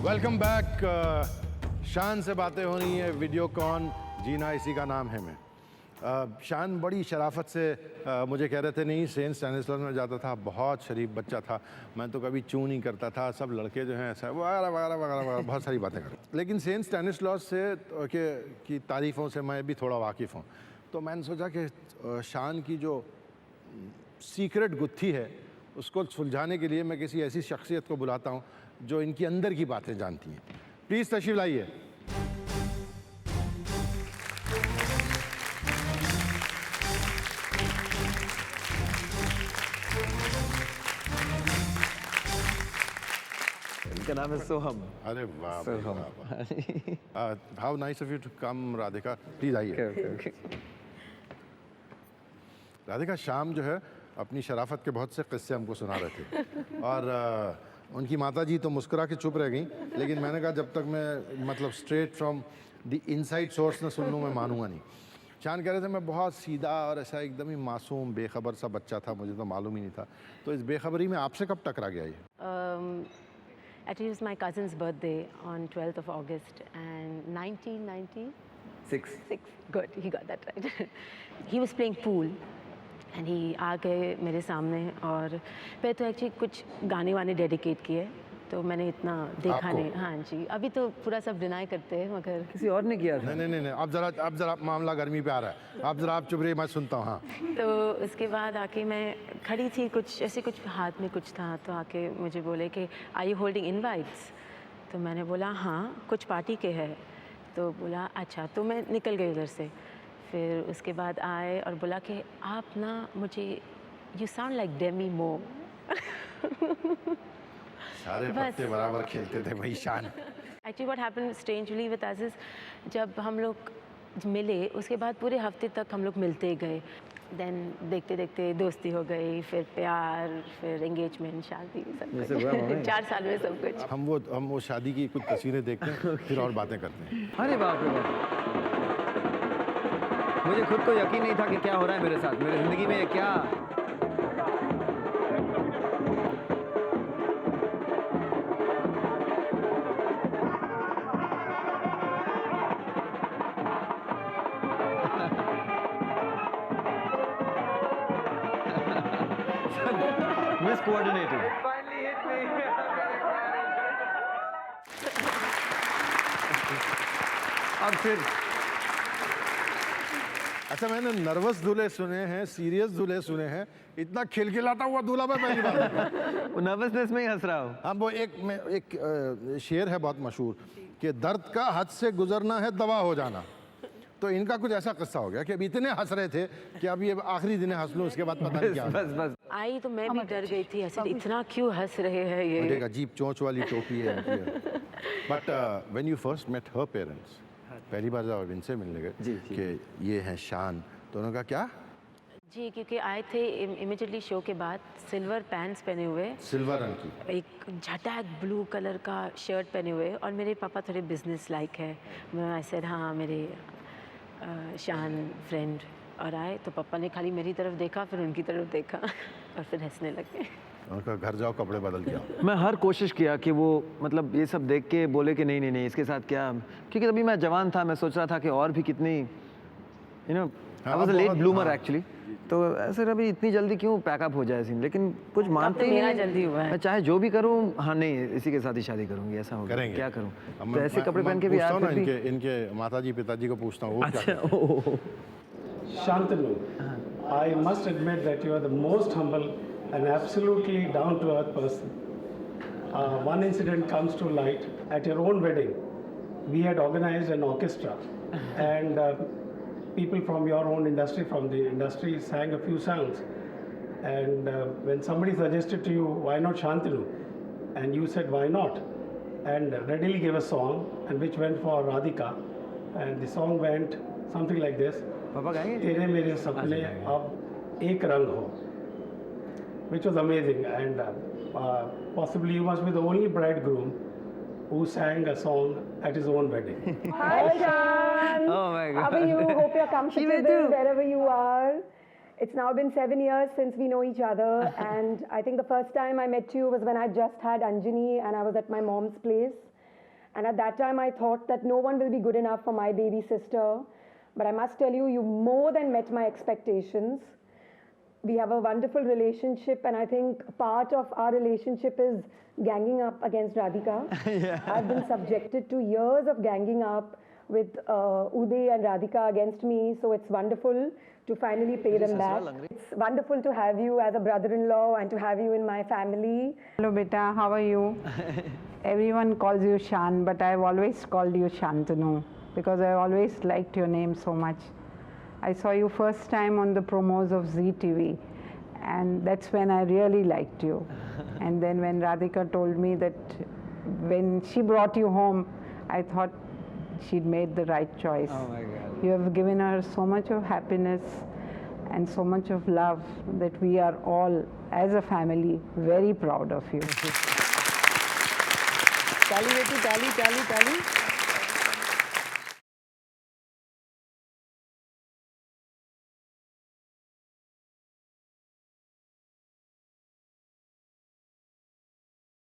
Welcome back. शान से बातें हो रही हैं, वीडियो कॉन जीना इसी का नाम है। मैं शान बड़ी शराफत से मुझे कह रहे थे नहीं सेंट स्टैनिस्लॉस में जाता था, बहुत शरीफ बच्चा था, मैं तो कभी चू नहीं करता था, सब लड़के जो हैं ऐसा वगैरह वगैरह वगैरह बहुत सारी बातें कर। लेकिन सेंट स्टैनिस्लॉस से की तारीफ़ों से मैं भी थोड़ा वाकिफ़ हूँ, तो मैंने सोचा कि शान की जो सीक्रेट गुत्थी है उसको सुलझाने के लिए मैं किसी ऐसी शख्सियत को बुलाता हूँ जो इनकी अंदर की बातें जानती हैं। प्लीज़ तशरीफ लाइए। इनका नाम है सोहम। अरे वाह Soham. How nice of you to come Radhika, please आइए। राधिका, शाम जो है अपनी शराफत के बहुत से किस्से हमको सुना रहे थे और उनकी माताजी तो मुस्कुरा के चुप रह गई, लेकिन मैंने कहा जब तक मैं मतलब straight from the inside source न सुन लूँ मैं मानूंगा नहीं। शान कह रहे थे मैं बहुत सीधा और ऐसा एकदम ही मासूम बेखबर सा बच्चा था, मुझे तो मालूम ही नहीं था। तो इस बेखबरी में आपसे कब टकरा गया ये? Actually, it was my cousin's birthday on 12th of August and 1996. Good, he got that right. He was playing pool and he आ गए मेरे सामने और पहले तो एक्चुअली कुछ गाने वाने डेडिकेट किए, तो मैंने इतना देखा नहीं। हाँ जी, अभी तो पूरा सब डिनाई करते हैं, मगर किसी और ने किया था। नहीं, अब ज़रा मामला गर्मी पे आ रहा है, आप चुप रहिए, मैं सुनता हूँ। हाँ, तो उसके बाद आके मैं खड़ी थी, कुछ ऐसे कुछ हाथ में कुछ था, तो आके मुझे बोले कि आई यू होल्डिंग इनवाइट्स? तो मैंने बोला हाँ, कुछ पार्टी के है। तो बोला अच्छा, तो मैं निकल गई उधर से। फिर उसके बाद आए और बोला कि आप ना मुझे यू साउंड लाइक डेमी मोम। सारे पत्ते बराबर खेलते थे भाई शान। Actually what happened strangely with us is जब हम लोग मिले उसके बाद पूरे हफ्ते तक हम लोग मिलते गए, देन देखते देखते दोस्ती हो गई, फिर प्यार, फिर एंगेजमेंट, शादी, सब कुछ। 4 साल में सब कुछ। हम वो शादी की कुछ तस्वीरें देखते हैं फिर और बातें करते हैं। अरे बाप रे बाप, मुझे खुद को यकीन नहीं था कि क्या हो रहा है मेरे साथ, मेरी जिंदगी में क्या। Miscoordinated. Finally hit me. अब फिर अच्छा, मैंने नर्वस दूल्हे सुने हैं, सीरियस दूल्हे सुने हैं, इतना खिलखिलाता हुआ दूल्हा मैं पहली बार देखा। वो नर्वसनेस में ही हंस रहा हूँ। हाँ, वो एक शेर है बहुत मशहूर कि दर्द का हद से गुजरना है दवा हो जाना। तो इनका कुछ ऐसा किस्सा हो गया कि अब इतने हंस रहे थे कि अब ये आखिरी दिन हंस लूं, उसके बाद पता नहीं क्या। बस आई तो मैं भी डर गई थी, ऐसे इतना क्यों हंस रहे हैं ये। एक अजीब चोंच वाली टोपी है। But when you first met her parents, पहली बार जब इनसे मिलने गए कि ये है शान, तो उन्होंने कहा क्या? जी, क्योंकि आए थे इमिजिएटली शो के बाद, सिल्वर पैंट्स पहने हुए, सिल्वर रंग की, एक झटाक ब्लू कलर का शर्ट पहने हुए, और मेरे पापा थोड़े बिजनेस लाइक है। मैं सेड हाँ मेरे शान फ्रेंड, और आए तो पापा ने खाली मेरी तरफ देखा, फिर उनकी तरफ देखा और फिर हंसने लगे। उनका घर जाओ कपड़े बदल के आओ। मैं हर कोशिश किया कि वो मतलब ये सब देख के बोले कि नहीं इसके साथ क्या, क्योंकि तभी मैं जवान था, मैं सोच रहा था कि और भी कितनी I was a late bloomer actually, तो ऐसे अभी इतनी जल्दी क्यों पैकअप हो जाए सीन, लेकिन कुछ मानते ही नहीं। जल्दी हुआ है, मैं चाहे जो भी करूं, हाँ नहीं इसी के साथ ही शादी करूंगी, ऐसा होगा, क्या करूं। तो ऐसे कपड़े पहन के भी यार इनके माताजी पिताजी को पूछता हूँ। अच्छा, Shantanu, I must admit that you are the most humble and absolutely down-to-earth person. One incident comes to light. At your own wedding, we had organized an orchestra, and people from your own industry, from the industry, sang a few songs. And when somebody suggested to you, why not Shantanu? And you said, why not? And readily gave a song, and which went for Radhika. And the song went something like this. पापा गाएंगे? तेरे मेरे सपने अब एक रंग हो, which was amazing, and possibly you must be the only bridegroom who sang a song at his own wedding. Hi, Shan. Oh my God. How are you? Hope you're comfortable wherever you are. It's now been 7 years since we know each other, and I think the first time I met you was when I just had Anjani and I was at my mom's place. And at that time, I thought that no one will be good enough for my baby sister. But I must tell you, you more than met my expectations. We have a wonderful relationship, and I think part of our relationship is ganging up against Radhika. I've been subjected to years of ganging up with Uday and Radhika against me, so it's wonderful to finally pay them back. It's wonderful to have you as a brother-in-law and to have you in my family. Hello beta, how are you? Everyone calls you Shan, but I've always called you Shantanu because I always liked your name so much. I saw you first time on the promos of Zee TV, and that's when I really liked you. And then when Radhika told me that when she brought you home, I thought she'd made the right choice. Oh my God. You have given her so much of happiness and so much of love that we are all, as a family, very proud of you. Tally, Beti, tally, tally, tally.